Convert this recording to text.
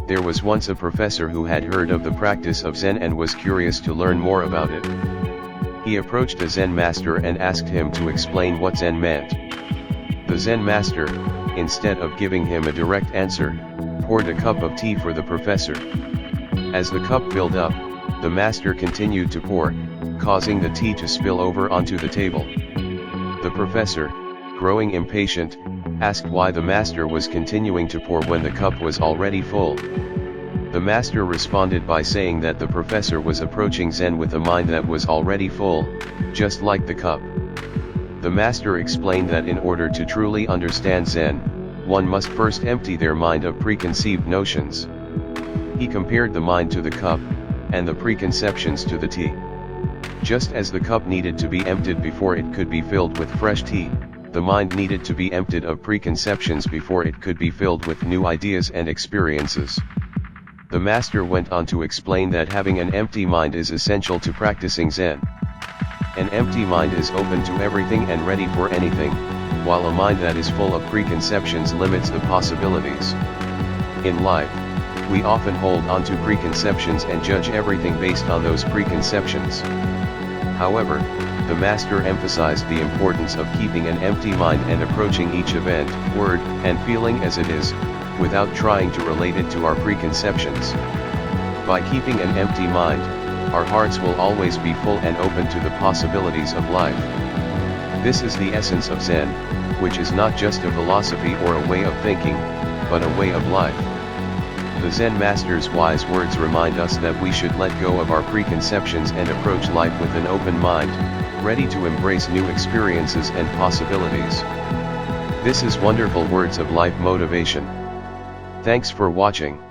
There was once a professor who had heard of the practice of Zen and was curious to learn more about it. He approached a Zen master and asked him to explain what Zen meant. The Zen master, instead of giving him a direct answer, poured a cup of tea for the professor. As the cup filled up, the master continued to pour, causing the tea to spill over onto the table. The professor, growing impatient, asked why the master was continuing to pour when the cup was already full. The master responded by saying that the professor was approaching Zen with a mind that was already full, just like the cup. The master explained that in order to truly understand Zen, one must first empty their mind of preconceived notions. He compared the mind to the cup, and the preconceptions to the tea. Just as the cup needed to be emptied before it could be filled with fresh tea, the mind needed to be emptied of preconceptions before it could be filled with new ideas and experiences. The master went on to explain that having an empty mind is essential to practicing Zen. An empty mind is open to everything and ready for anything, while a mind that is full of preconceptions limits the possibilities. In life, we often hold on to preconceptions and judge everything based on those preconceptions. However, the master emphasized the importance of keeping an empty mind and approaching each event, word, and feeling as it is, without trying to relate it to our preconceptions. By keeping an empty mind, our hearts will always be full and open to the possibilities of life. This is the essence of Zen, which is not just a philosophy or a way of thinking, but a way of life. The Zen master's wise words remind us that we should let go of our preconceptions and approach life with an open mind, ready to embrace new experiences and possibilities. This is Wonderful Words of Life Motivation. Thanks for watching.